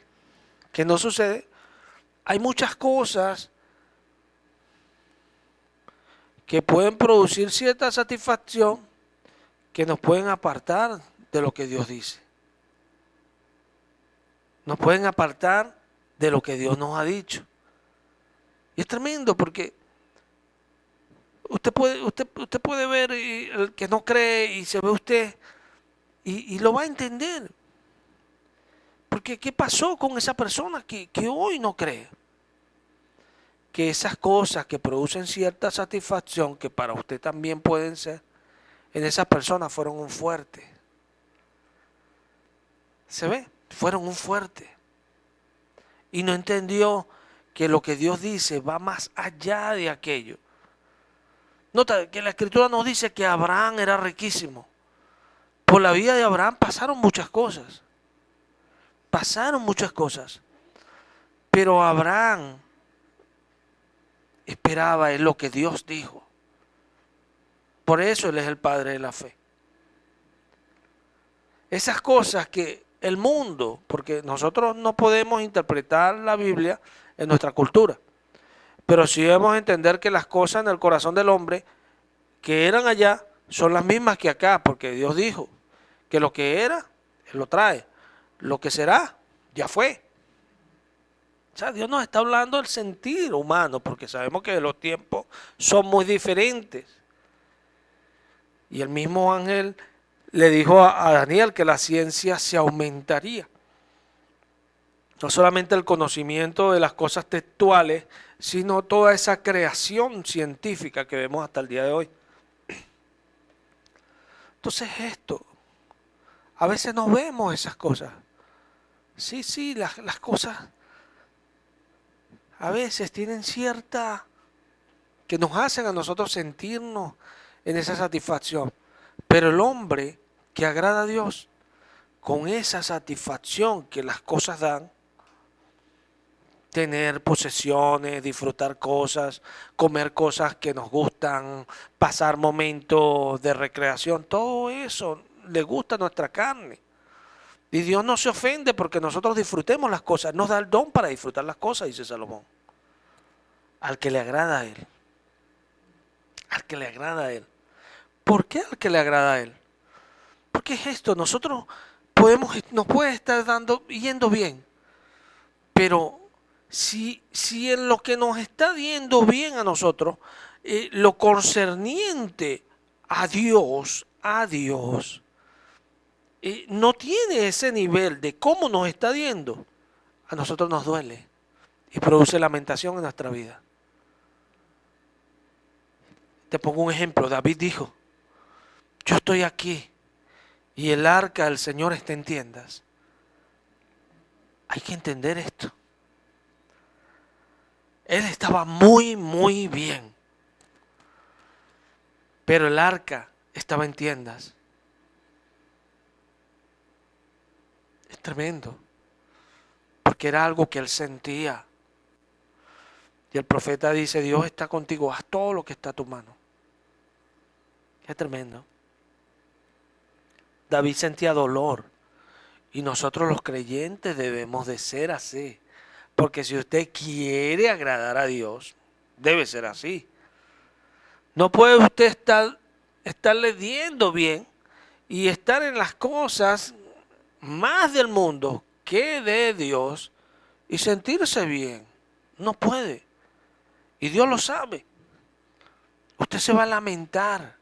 hay muchas cosas que pueden producir cierta satisfacción que nos pueden apartar de lo que Dios dice. Nos pueden apartar de lo que Dios nos ha dicho. Y es tremendo porque usted puede ver el que no cree y se ve usted y lo va a entender. Porque ¿qué pasó con esa persona que hoy no cree? Que esas cosas que producen cierta satisfacción, que para usted también pueden ser, en esa persona fueron un fuerte. ¿Se ve? Fueron un fuerte. Y no entendió que lo que Dios dice va más allá de aquello. Nota que la Escritura nos dice que Abraham era riquísimo. Por la vida de Abraham pasaron muchas cosas. Pasaron muchas cosas. Pero Abraham esperaba en lo que Dios dijo. Por eso Él es el Padre de la fe. Esas cosas que el mundo, porque nosotros no podemos interpretar la Biblia en nuestra cultura, pero sí debemos entender que las cosas en el corazón del hombre que eran allá son las mismas que acá, porque Dios dijo que lo que era, Él lo trae. Lo que será, ya fue. O sea, Dios nos está hablando del sentir humano, porque sabemos que los tiempos son muy diferentes. Y el mismo ángel le dijo a Daniel que la ciencia se aumentaría. No solamente el conocimiento de las cosas textuales, sino toda esa creación científica que vemos hasta el día de hoy. Entonces esto, a veces no vemos esas cosas. Sí, las cosas a veces tienen cierta, que nos hacen a nosotros sentirnos en esa satisfacción. Pero el hombre que agrada a Dios, con esa satisfacción que las cosas dan, tener posesiones, disfrutar cosas, comer cosas que nos gustan, pasar momentos de recreación, todo eso le gusta a nuestra carne. Y Dios no se ofende porque nosotros disfrutemos las cosas, nos da el don para disfrutar las cosas, dice Salomón. Al que le agrada a Él. Al que le agrada a Él. ¿Por qué al que le agrada a Él? Porque es esto, nosotros nos puede estar yendo bien, pero si en lo que nos está yendo bien a nosotros, lo concerniente a Dios, no tiene ese nivel de cómo nos está yendo, a nosotros nos duele y produce lamentación en nuestra vida. Te pongo un ejemplo, David dijo, yo estoy aquí y el arca del Señor está en tiendas. Hay que entender esto. Él estaba muy, muy bien. Pero el arca estaba en tiendas. Es tremendo. Porque era algo que él sentía. Y el profeta dice, Dios está contigo, haz todo lo que está a tu mano. Es tremendo. David sentía dolor. Y nosotros los creyentes debemos de ser así. Porque si usted quiere agradar a Dios, debe ser así. No puede usted estar leyendo bien y estar en las cosas más del mundo que de Dios y sentirse bien. No puede. Y Dios lo sabe. Usted se va a lamentar.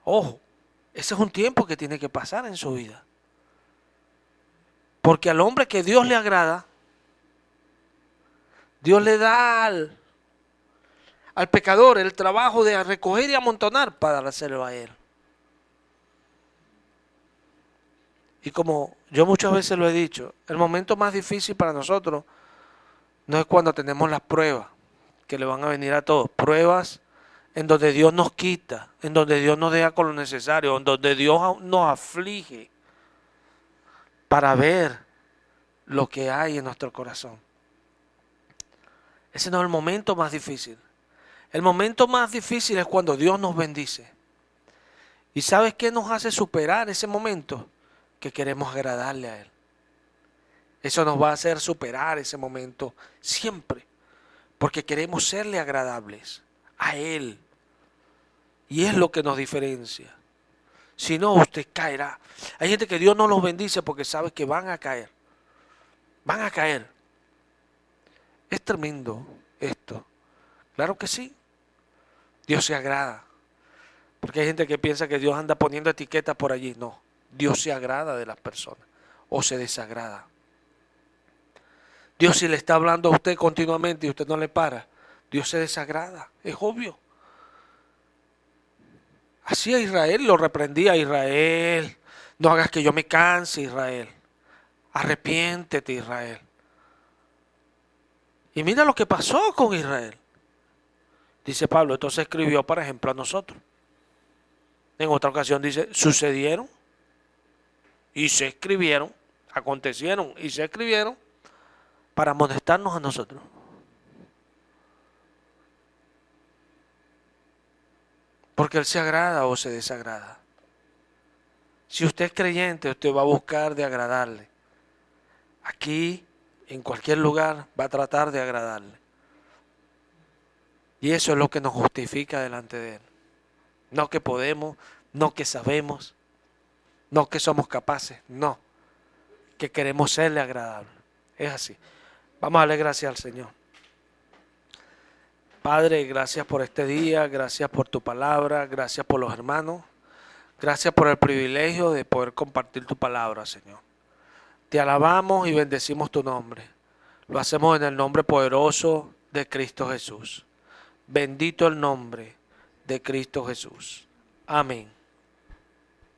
Ojo, ese es un tiempo que tiene que pasar en su vida. Porque al hombre que Dios le agrada, Dios le da al pecador el trabajo de recoger y amontonar para dárselo a él. Y como yo muchas veces lo he dicho, el momento más difícil para nosotros no es cuando tenemos las pruebas, que le van a venir a todos. Pruebas en donde Dios nos quita, en donde Dios nos deja con lo necesario, en donde Dios nos aflige para ver lo que hay en nuestro corazón. Ese no es el momento más difícil. El momento más difícil es cuando Dios nos bendice. ¿Y sabes qué nos hace superar ese momento? Que queremos agradarle a Él. Eso nos va a hacer superar ese momento siempre. Porque queremos serle agradables a Él. Y es lo que nos diferencia. Si no, usted caerá. Hay gente que Dios no los bendice porque sabe que van a caer. Van a caer. Es tremendo esto. Claro que sí. Dios se agrada. Porque hay gente que piensa que Dios anda poniendo etiquetas por allí. No. Dios se agrada de las personas. O se desagrada. Dios si le está hablando a usted continuamente y usted no le para, Dios se desagrada. Es obvio. Así a Israel lo reprendía a Israel. No hagas que yo me canse, Israel. Arrepiéntete, Israel. Y mira lo que pasó con Israel. Dice Pablo, entonces escribió, por ejemplo, a nosotros. En otra ocasión dice, sucedieron y se escribieron, acontecieron y se escribieron para amonestarnos a nosotros. Porque Él se agrada o se desagrada. Si usted es creyente, usted va a buscar de agradarle. Aquí, en cualquier lugar, va a tratar de agradarle. Y eso es lo que nos justifica delante de Él. No que podemos, no que sabemos, no que somos capaces, no. Que queremos serle agradable. Es así. Vamos a darle gracias al Señor. Padre, gracias por este día, gracias por tu palabra, gracias por los hermanos, gracias por el privilegio de poder compartir tu palabra, Señor. Te alabamos y bendecimos tu nombre. Lo hacemos en el nombre poderoso de Cristo Jesús. Bendito el nombre de Cristo Jesús. Amén.